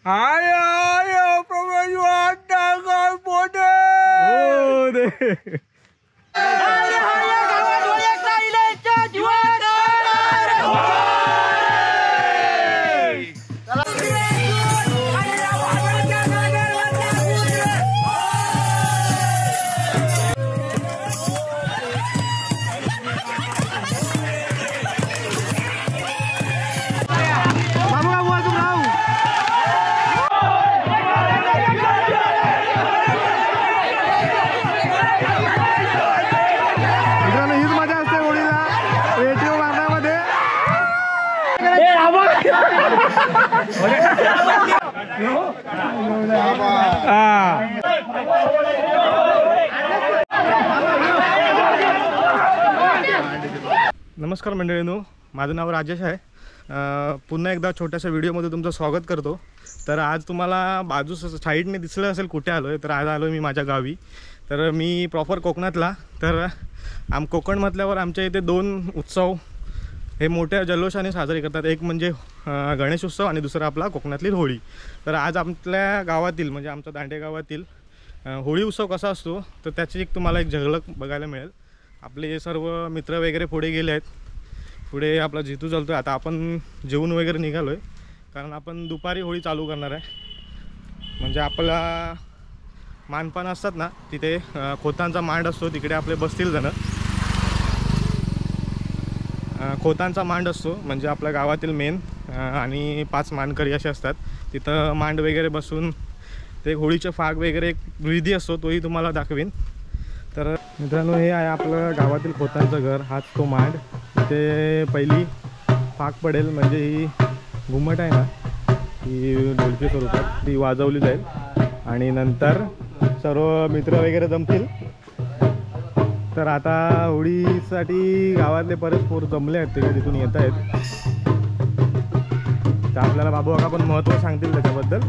Ayo, perjuangan kau bodoh. Oh deh. Ayo kawan boleh Thailand juara. नमस्कार मंडळींनो, माझं नाव राजेश आहे। पुन्हा एकदा छोट्याशा व्हिडिओमध्ये तुमचं स्वागत करतो। तर आज तुम्हाला बाजू साईडने दिसलं असेल कुठे आलो आहे, तर आज आलो मी माझ्या गावी। तर मी प्रॉपर कोकणातला। तर कोकण म्हटल्यावर आमच्या इथे दोन उत्सव हे मोठ्या जल्लोषाने साजरे करतात। एक म्हणजे गणेश उत्सव आणि दुसरा आपला कोकणातली होळी। तर आज आपल्या गावातील म्हणजे आमच्या दांडे गावातील होळी उत्सव कसा असतो तर त्याची तुम्हाला एक झलक बघायला मिळेल। आपले सर्व मित्र वगैरे पुढे गेले आहेत, पुढे आपला जितू चालतो। आता आपण जेवून वगैरे निघालो आहे, कारण आपण दुपारी होळी चालू करणार आहे। म्हणजे आपला मांडपान असतात ना, तिथे खोतांचा मांड असतो, तिकडे आपले बसतील जण। खोतांचा मांड असतो म्हणजे आपल्या गावातील मेन, आणि 5 मानकरी असे असतात। तिथं मांड वगैरे बसून ते होळीचे फाग वगैरे एक विधी असतो, तोही तुम्हाला दाखवीन। तर मित्रांनो, हे आहे आपलं गावातील खोतांचं घर। हाच तो मांड। इथे पहिली फाग पडेल म्हणजे ही घुमट आहे ना, ही ढोलकी स्वरूपात ती वाजवली जाईल आणि नंतर सर्व मित्र वगैरे जमतील। तर आता होळीसाठी गावातले परस्पर जमले आहेत, ते तिथून येत आहेत। तर आपल्याला बाबू काका पण महत्त्व सांगतील त्याच्याबद्दल।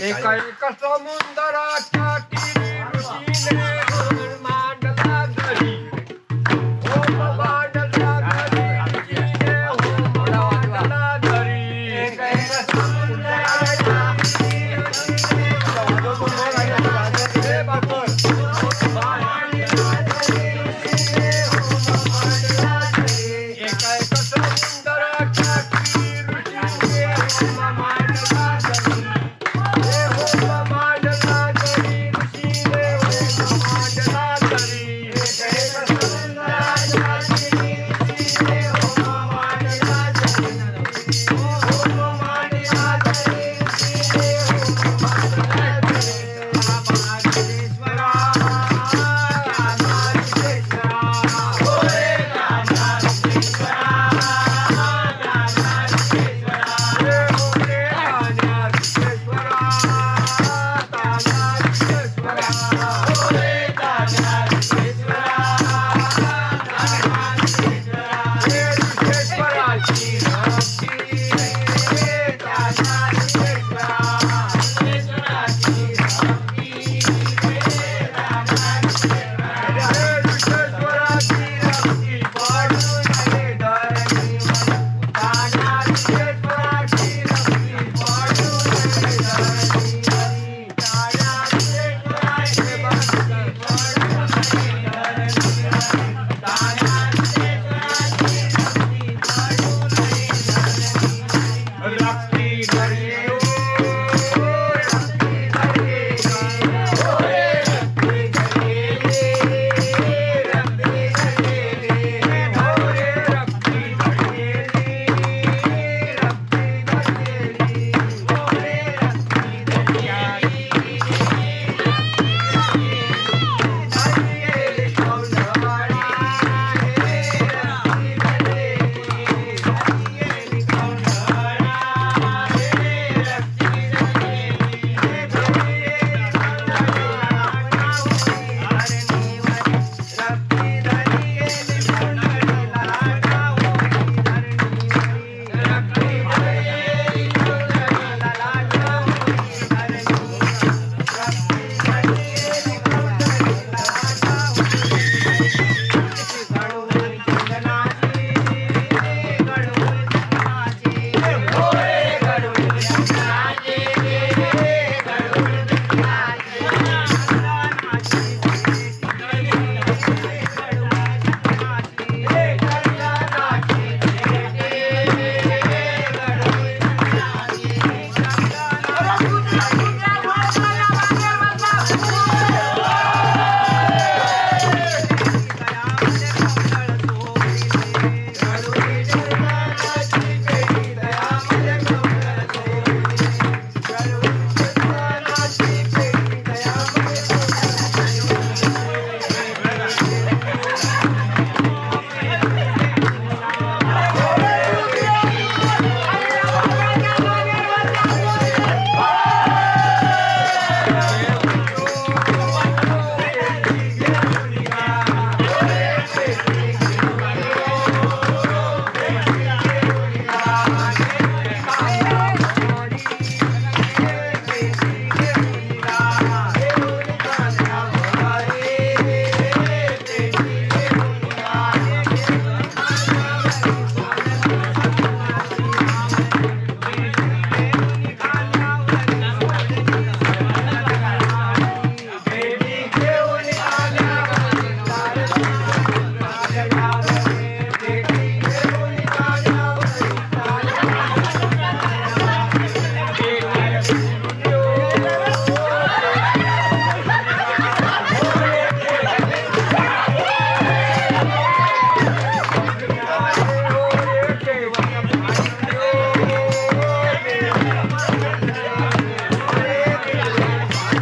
एका एका समुद्राच्या तीरी ऋषीने होम मांडला घरी. होम मांडला घरी ऋषीने होम मांडला घरी. एका एका समुद्राच्या तीरी ऋषीने होम मांडला घरी. हे बापर होम मांडला घरी ऋषीने होम मांडला घरी. एका एका समुद्राच्या तीरी ऋषीने होम मांडला घरी. हे होम मांडला घरी ऋषीने होम मांडला घरी. एका एका समुद्राच्या तीरी ऋषीने होम मांडला घरी. होम मांडला घरी ऋषीने होम मांडला घरी. रामाचंद्रेश्वरा रामाचंद्रेश्वरा होय रामाचंद्रेश्वरा रामाचंद्रेश्वरा हे होय रामाचंद्रेश्वरा रामाचंद्रेश्वरा होय रामाचंद्रेश्वरा रामाचंद्रेश्वरा हे ऋषेश्वराची भक्ती रामाचंद्रेश्वरा ऋषेश्वराची भक्ती रामाचंद्रेश्वरा हे ऋषेश्वराची भक्ती पाडून हे धरणीवर ताना ऋषेश्वराची भक्ती पाडून हे धरणीवर ताना ऋषेश्वराची भक्ती पाडून हे धरणीवर ताना ऋषेश्वराची भक्ती पाडून हे धरणीवर रक्ती धरे ओ रक्ती धरे होय रक्ती धरे रक्ती धरे होय रक्ती धरे रक्ती धरे होय रक्ती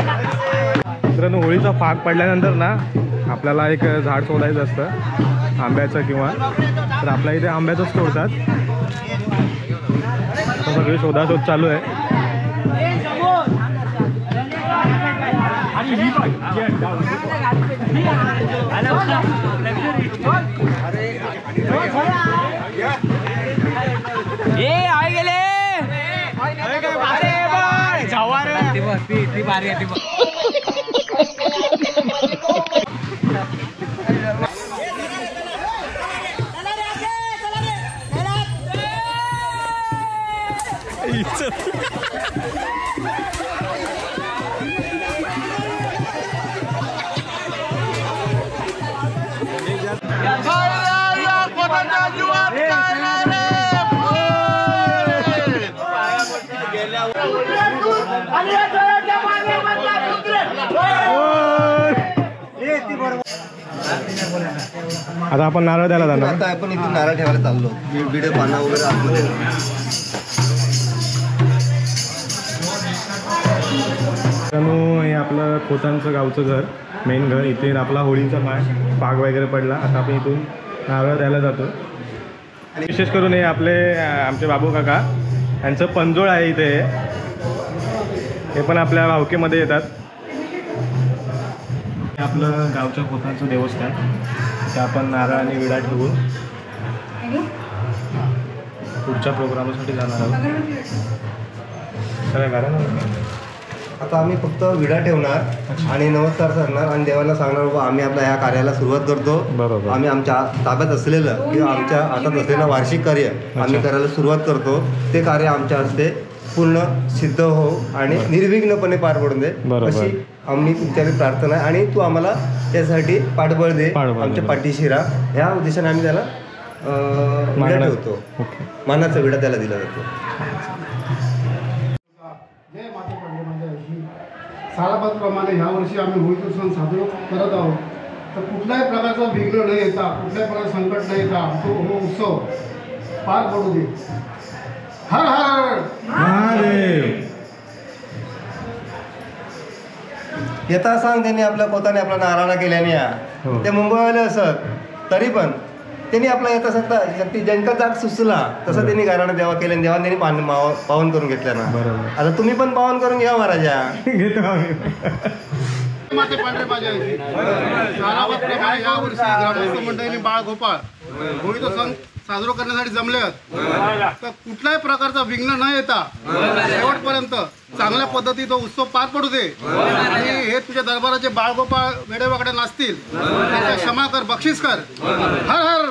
मित्रांनो, होळीचा फाग पडल्यानंतर ना आपल्याला एक झाड शोधायचं असतं आंब्याचं किंवा, तर आपल्या इथे आंब्याचंच तोडतात. सगळी शोधाशोध चालू आहे. ए आय गेले जवार आता आपण नारळ द्यायला जाणार. आता आपण इथून नारळ ठेवायला चाललो. बिडे पाना वगैरे आतमध्ये. मित्रांनो, हे आपलं खोतांचं गावचं घर, मेन घर. इथे आपला होळीचा पाग वगैरे पडला. आता आपण इथून नारळ द्यायला जातो. आणि विशेष करून हे आमचे बाबू काका यांचं पंजोळ आहे इथे. हे पण आपल्या भावकेमध्ये येतात. हे आपलं गावच्या खोतांचं देवस्थान. ते आपण नारळ आणि विडा ठेवून पुढच्या प्रोग्रामसाठी जाणार आहोत. सगळ्या घराला आता आम्ही फक्त विडा ठेवणार आणि नमस्कार करणार आणि देवाला सांगणार बाबा आम्ही आपल्या ह्या कार्याला सुरुवात करतो. बरोबर. आम्ही आमच्या ताब्यात असलेलं किंवा आमच्या हातात असलेलं वार्षिक कार्य आम्ही करायला सुरुवात करतो. ते कार्य आमच्या हस्ते पूर्ण सिद्ध हो आणि निर्विघ्नपणे पार पडून दे अशी आम्ही तुमच्याकडे प्रार्थना आहे. आणि तू आम्हाला त्यासाठी पाठबळ दे, आमच्या पाठीशी राहा. ह्या उद्देशाने आम्ही त्याला विडा ठेवतो. मानाचा विडा त्याला दिला जातो. सालाबादप्रमाणे ह्यावर्षी आम्ही होळीचा सण साजरा करत आहोत. तर कुठल्याही प्रकारचा विघ्न न येता, कुठल्याही प्रकारचं संकट न येता तो हो उत्सव पार पडू दे. हर हर महादेव. येता सांग त्यांनी आपल्या पोताने आपला नारायणा केल्याने ते मुंबईवाले असत तरी पण त्यांनी आपला येता सांगता ज्यांचा जाग सुचला तसं त्यांनी गाराणा देवा केले. देवा त्यांनी पावन करून घेतल्या ना. आता तुम्ही पण पावन करून घ्या महाराजा. घेतो आम्ही. माते पांढरे माझ्या सालाबादप्रमाणे यावर्षी ग्रामस्थ मंडळींनी बाळ गोपाळ होळीचा सण साजरा करण्यासाठी जमले आहेत. तर कुठल्याही प्रकारचा विघ्न न येता शेवटपर्यंत चांगल्या पद्धतीत तो उत्सव पार पडू दे. आणि हे तुझ्या दरबाराचे बाळगोपाळ वेडेवाकडे नाचतील त्यांच्या क्षमा कर, बक्षीस कर. हर हर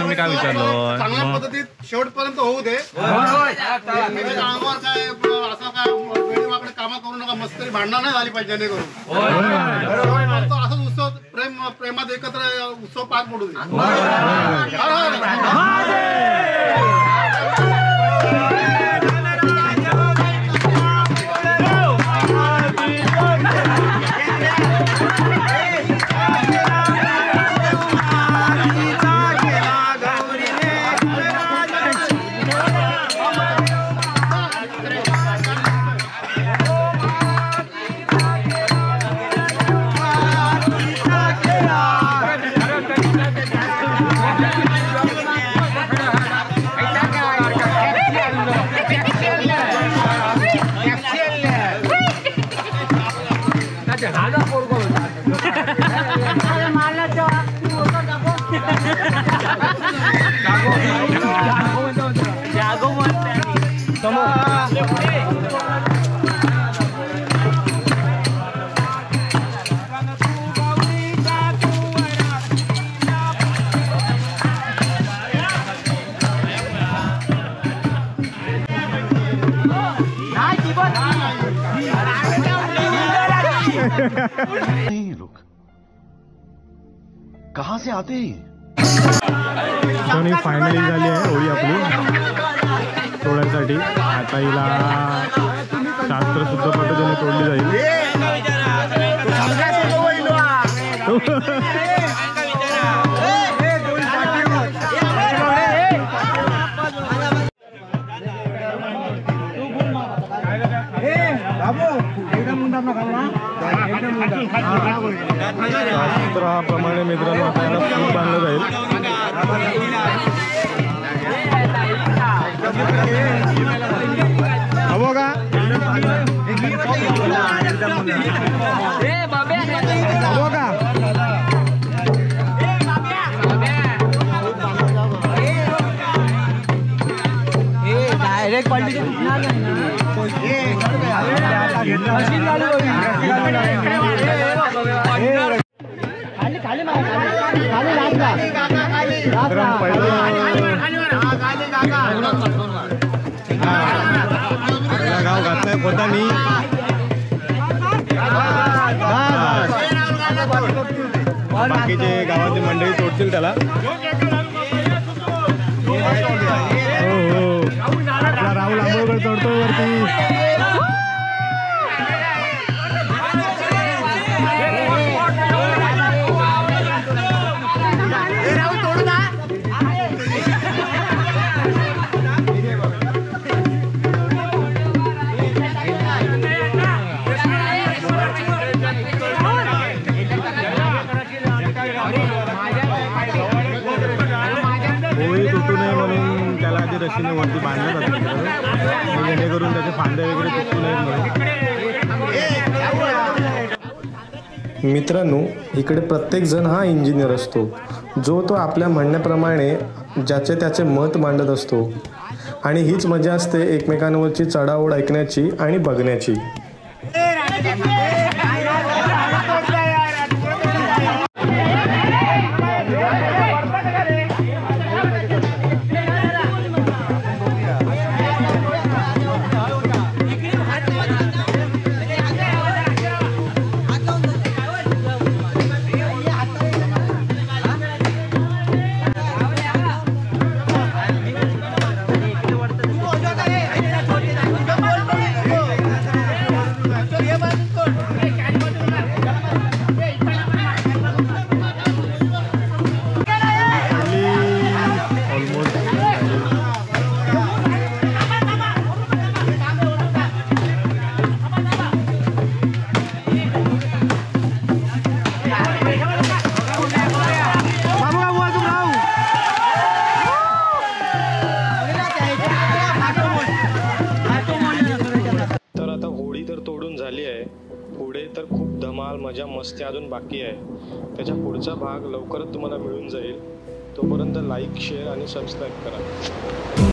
मी काय विचारलो. चांगल्या पद्धतीत शेवटपर्यंत होऊ दे. अंगावर काय असं काय वेळेवाकडे कामं करू नका. मस्करी भांडणं नाही झाली पाहिजे जेणेकरून असंच उत्सव प्रेमात एकत्र उत्सव पार पडू दे. नहीं लोग कहां से आते हैं? फायनली झाली आहे होळी आपली तोडण्यासाठी. आता हिला शास्त्र शुद्ध पद्धतीने तोडली जाईल. शास्त्राप्रमाणे मित्रांनो आता याला फूल बांधलं जाईल. हवं का? डायरेक्ट पडली गाव घातलाय पोतानी बाकीचे गावातली मंडळी तोडतील त्याला. हो हो आपला राहुल आंबोळकर तोडतो वरती. होळी तुटू नये म्हणून त्याला आधी रशीने वरती बांधलं जातं जेणेकरून त्याचे फांदे वगैरे तुटू नयेत म्हणून. मित्रांनो, इकडे प्रत्येक जण हा इंजिनियर असतो जो तो आपल्या म्हणण्याप्रमाणे ज्याचे त्याचे मत मांडत असतो आणि हीच मजा असते एकमेकांवरची चढाओढ ऐकण्याची आणि बघण्याची. पुढे तर खूप धमाल मजा मस्ती अजून बाकी आहे. त्याच्या पुढचा भाग लवकरच तुम्हाला मिळून जाईल. तोपर्यंत लाईक शेअर आणि सबस्क्राईब करा.